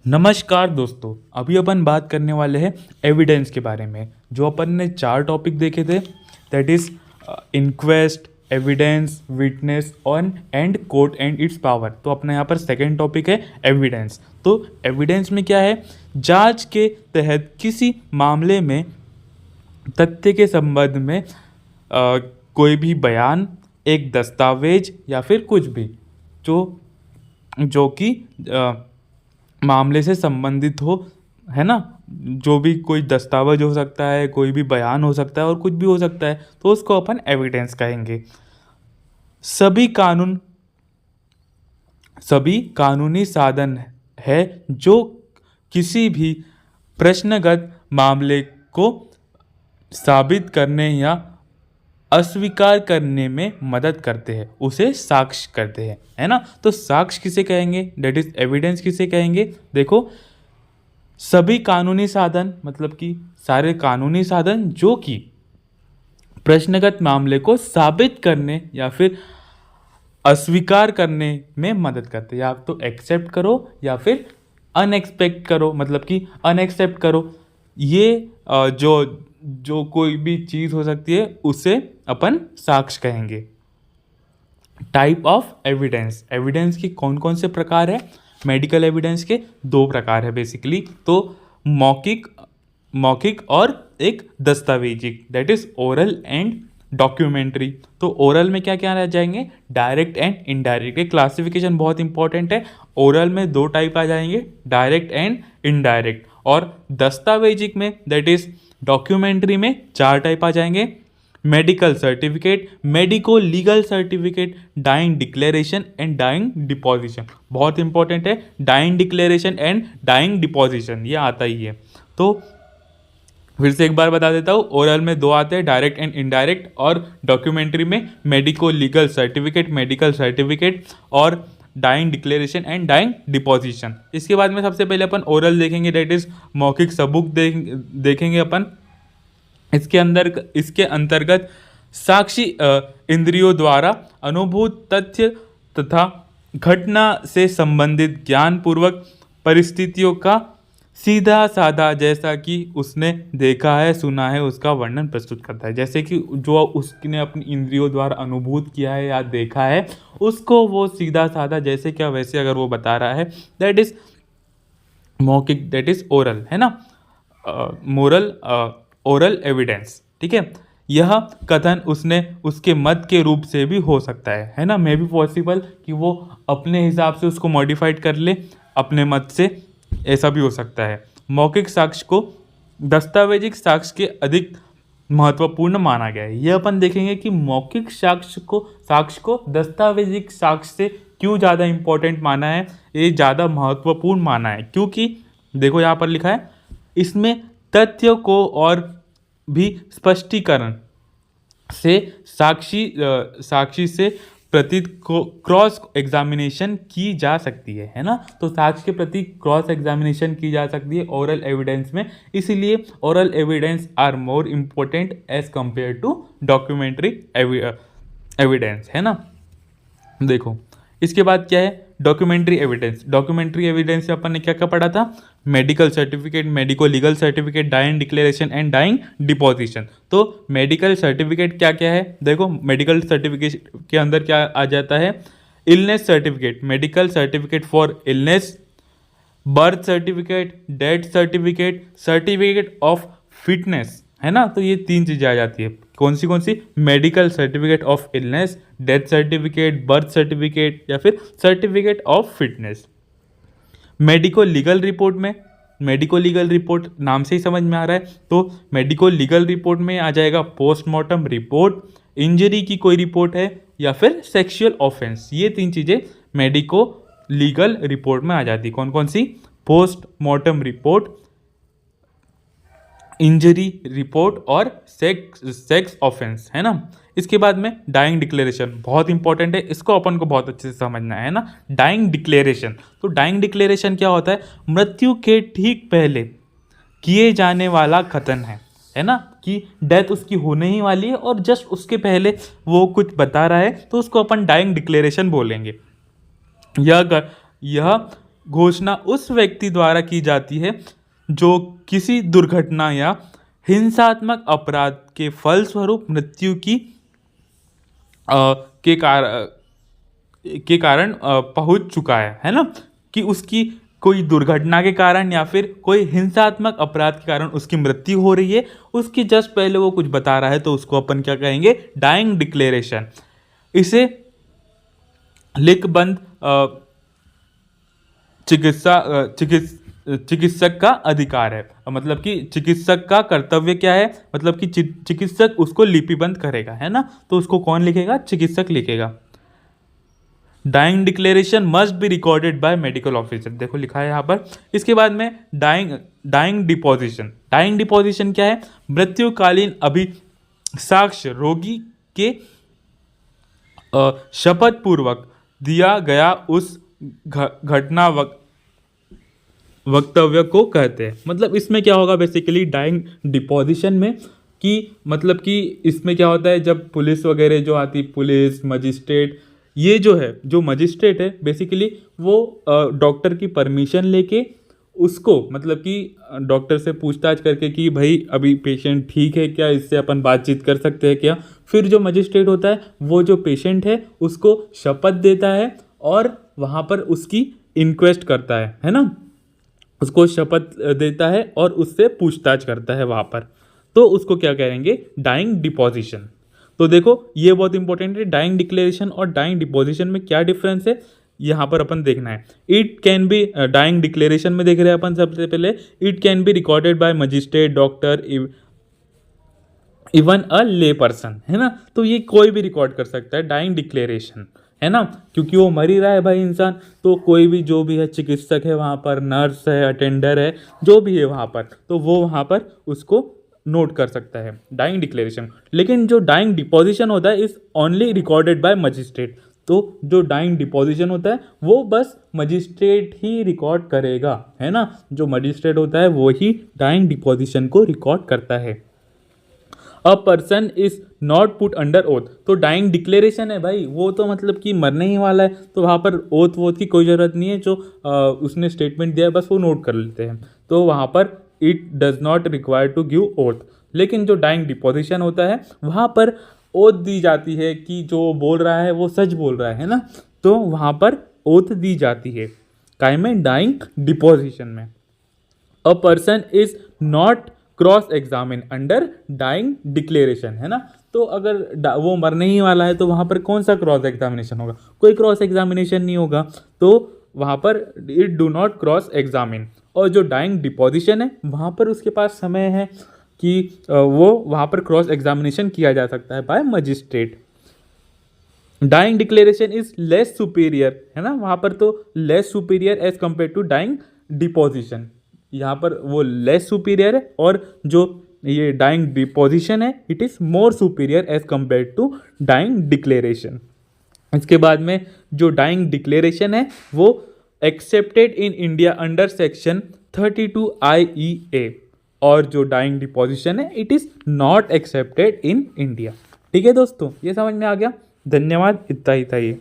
नमस्कार दोस्तों, अभी अपन बात करने वाले हैं एविडेंस के बारे में। जो अपन ने 4 टॉपिक देखे थे, that is inquest, evidence, witness on and court and it's power. तो अपना यहाँ पर सेकेंड टॉपिक है एविडेंस। तो एविडेंस में क्या है? जांच के तहत किसी मामले में तथ्य के संबंध में कोई भी बयान, एक दस्तावेज या फिर कुछ भी जो जो कि मामले से संबंधित हो, है ना। जो भी कोई दस्तावेज हो सकता है, कोई भी बयान हो सकता है और कुछ भी हो सकता है, तो उसको अपन एविडेंस कहेंगे। सभी कानूनी साधन है जो किसी भी प्रश्नगत मामले को साबित करने या अस्वीकार करने में मदद करते हैं, उसे साक्ष्य करते हैं, है ना। तो साक्ष्य किसे कहेंगे? डेट इज एविडेंस किसे कहेंगे? देखो, सभी कानूनी साधन मतलब कि सारे कानूनी साधन जो कि प्रश्नगत मामले को साबित करने या फिर अस्वीकार करने में मदद करते हैं। या तो एक्सेप्ट करो या फिर अनएक्सपेक्ट करो, मतलब कि अनएक्सेप्ट करो। ये जो कोई भी चीज़ हो सकती है उसे अपन साक्ष्य कहेंगे। टाइप ऑफ एविडेंस, एविडेंस की कौन कौन से प्रकार है? मेडिकल एविडेंस के 2 प्रकार है बेसिकली। तो मौखिक और एक दस्तावेजिक, that is oral and documentary. तो ओरल में क्या क्या आ जाएंगे? Direct and indirect. ये क्लासिफिकेशन बहुत इंपॉर्टेंट है। ओरल में 2 टाइप आ जाएंगे, डायरेक्ट एंड इनडायरेक्ट। और दस्तावेजिक में, दैट इज डॉक्यूमेंट्री में 4 टाइप आ जाएंगे। Medical certificate, medico legal certificate, dying declaration and dying deposition. बहुत इंपॉर्टेंट है, dying declaration and dying deposition, ये आता ही है। तो फिर से एक बार बता देता हूँ, ओरल में 2 आते हैं, डायरेक्ट एंड इनडायरेक्ट, और डॉक्यूमेंट्री में medico legal certificate, medical certificate और dying declaration and dying deposition. इसके बाद में सबसे पहले अपन ओरल देखेंगे, दैट इज मौखिक सबूत देखेंगे अपन। इसके अंतर्गत साक्षी इंद्रियों द्वारा अनुभूत तथ्य तथा घटना से संबंधित ज्ञानपूर्वक परिस्थितियों का सीधा साधा, जैसा कि उसने देखा है, सुना है, उसका वर्णन प्रस्तुत करता है। जैसे कि जो उसने अपनी इंद्रियों द्वारा अनुभूत किया है या देखा है, उसको वो सीधा साधा जैसे क्या वैसे अगर वो बता रहा है, दैट इज मौखिक, दैट इज ओरल, है ना। ओरल एविडेंस, ठीक है। यह कथन उसने उसके मत के रूप से भी हो सकता है ना। मे भी पॉसिबल कि वो अपने हिसाब से उसको मॉडिफाइड कर ले अपने मत से, ऐसा भी हो सकता है। मौखिक साक्ष्य को दस्तावेजिक साक्ष्य के अधिक महत्वपूर्ण माना गया है। यह अपन देखेंगे कि मौखिक साक्ष्य को दस्तावेजिक साक्ष्य से क्यों ज़्यादा इंपॉर्टेंट माना है, ये ज़्यादा महत्वपूर्ण माना है, क्योंकि देखो यहाँ पर लिखा है, इसमें तथ्यों को और भी स्पष्टीकरण से साक्षी से प्रतीत को क्रॉस एग्जामिनेशन की जा सकती है ना। तो साक्ष्य के प्रति क्रॉस एग्जामिनेशन की जा सकती है ओरल एविडेंस में, इसीलिए oral evidence are more important as compare to documentary evidence, है ना। देखो, इसके बाद क्या है? Documentary evidence. डॉक्यूमेंट्री एविडेंस से अपन ने क्या क्या पढ़ा था? Medical certificate, medico legal certificate, dying declaration and dying deposition. तो मेडिकल सर्टिफिकेट क्या क्या है? देखो, मेडिकल सर्टिफिकेट के अंदर क्या आ जाता है? Illness certificate, medical certificate for illness, birth certificate, death certificate, certificate of fitness, है ना। तो ये 3 चीज़ें आ जाती है। कौन सी? Medical certificate of illness, death certificate, birth certificate या फिर certificate of fitness. Medico legal report में, मेडिको लीगल रिपोर्ट नाम से ही समझ में आ रहा है, तो मेडिको लीगल रिपोर्ट में आ जाएगा पोस्टमार्टम रिपोर्ट, इंजरी की कोई रिपोर्ट है या फिर सेक्सुअल ऑफेंस। ये 3 चीज़ें मेडिको लीगल रिपोर्ट में आ जाती। कौन कौन सी? पोस्टमार्टम रिपोर्ट, इंजरी रिपोर्ट और सेक्स ऑफेंस, है ना। इसके बाद में डाइंग डिक्लेरेशन बहुत इंपॉर्टेंट है, इसको अपन को बहुत अच्छे से समझना है ना। डाइंग डिक्लेरेशन, तो डाइंग डिक्लेरेशन क्या होता है? मृत्यु के ठीक पहले किए जाने वाला कथन है ना, कि डेथ उसकी होने ही वाली है और जस्ट उसके पहले वो कुछ बता रहा है, तो उसको अपन डाइंग डिक्लेरेशन बोलेंगे। यह घोषणा उस व्यक्ति द्वारा की जाती है जो किसी दुर्घटना या हिंसात्मक अपराध के फलस्वरूप मृत्यु की के कारण पहुंच चुका है ना, कि उसकी कोई दुर्घटना के कारण या फिर कोई हिंसात्मक अपराध के कारण उसकी मृत्यु हो रही है, उसकी जस्ट पहले वो कुछ बता रहा है, तो उसको अपन क्या कहेंगे, डाइंग डिक्लेरेशन। इसे लिखबंद चिकित्सक का अधिकार है, मतलब कि चिकित्सक का कर्तव्य क्या है, मतलब कि चिकित्सक उसको लिपिबंद करेगा, है ना, तो उसको कौन लिखेगा, चिकित्सक लिखेगा। Dying declaration must be recorded by medical officer, देखो लिखा है यहाँ पर। इसके बाद में डाइंग डिपोजिशन। डाइंग डिपोजिशन क्या है, मृत्युकालीन साक्ष्य रोगी के शपथ पूर्वक दिया गया उस घटना वक्तव्य को कहते हैं। मतलब इसमें क्या होगा बेसिकली डाइंग डिपोजिशन में, कि मतलब कि इसमें क्या होता है, जब पुलिस वगैरह जो आती, पुलिस मजिस्ट्रेट, ये जो है, जो मजिस्ट्रेट है बेसिकली वो डॉक्टर की परमिशन लेके उसको, मतलब कि डॉक्टर से पूछताछ करके कि भाई अभी पेशेंट ठीक है क्या, इससे अपन बातचीत कर सकते हैं क्या, फिर जो मजिस्ट्रेट होता है वो जो पेशेंट है उसको शपथ देता है और वहाँ पर उसकी इंक्वेस्ट करता है ना, उसको शपथ देता है और उससे पूछताछ करता है वहाँ पर, तो उसको क्या कहेंगे, डाइंग डिपोजिशन। तो देखो ये बहुत इंपॉर्टेंट है, डाइंग डिक्लेरेशन और डाइंग डिपोजिशन में क्या डिफरेंस है, यहाँ पर अपन देखना है। It can be, dying declaration में देख रहे हैं अपन सबसे पहले, it can be recorded by magistrate, doctor, even a lay person, है ना, तो ये कोई भी रिकॉर्ड कर सकता है डाइंग डिक्लेरेशन, है ना, क्योंकि वो मर ही रहा है भाई इंसान, तो कोई भी जो भी है, चिकित्सक है वहाँ पर, नर्स है, अटेंडर है, जो भी है वहाँ पर, तो वो वहाँ पर उसको नोट कर सकता है डाइंग डिक्लेरेशन। लेकिन जो डाइंग डिपोजिशन होता है is only recorded by magistrate, तो जो डाइंग डिपोजिशन होता है वो बस मजिस्ट्रेट ही रिकॉर्ड करेगा, है ना, जो मजिस्ट्रेट होता है वो ही डाइंग डिपोजिशन को रिकॉर्ड करता है। अ person is not put under oath, तो डाइंग डिक्लेरेशन है भाई, वो तो मतलब कि मरने ही वाला है, तो वहाँ पर ओथ वोथ की कोई ज़रूरत नहीं है, जो उसने स्टेटमेंट दिया है बस वो नोट कर लेते हैं, तो वहाँ पर it does not require to give oath. लेकिन जो डाइंग डिपोजिशन होता है वहाँ पर ओथ दी जाती है कि जो बोल रहा है वो सच बोल रहा है ना, तो वहाँ पर ओथ दी जाती है काय में, डाइंग डिपोजिशन में। A person is not cross examine under dying declaration, है ना, तो अगर वो मरने ही वाला है तो वहाँ पर कौन सा क्रॉस एग्जामिनेशन होगा, कोई क्रॉस एग्जामिनेशन नहीं होगा, तो वहाँ पर it do not cross examine. और जो डाइंग डिपोजिशन है वहाँ पर उसके पास समय है कि वो वहाँ पर क्रॉस एग्जामिनेशन किया जा सकता है by magistrate. Dying declaration is less superior, है ना, वहाँ पर तो less superior as compare to dying deposition, यहाँ पर वो लेस सुपीरियर है, और जो ये डाइंग डिपोजिशन है it is more superior as compare to dying declaration. इसके बाद में जो डाइंग डिक्लेरेशन है वो accepted in India under section 32 IEA, और जो डाइंग डिपोजिशन है it is not accepted in India. ठीक है दोस्तों, ये समझ में आ गया, धन्यवाद, इतना ही था ये।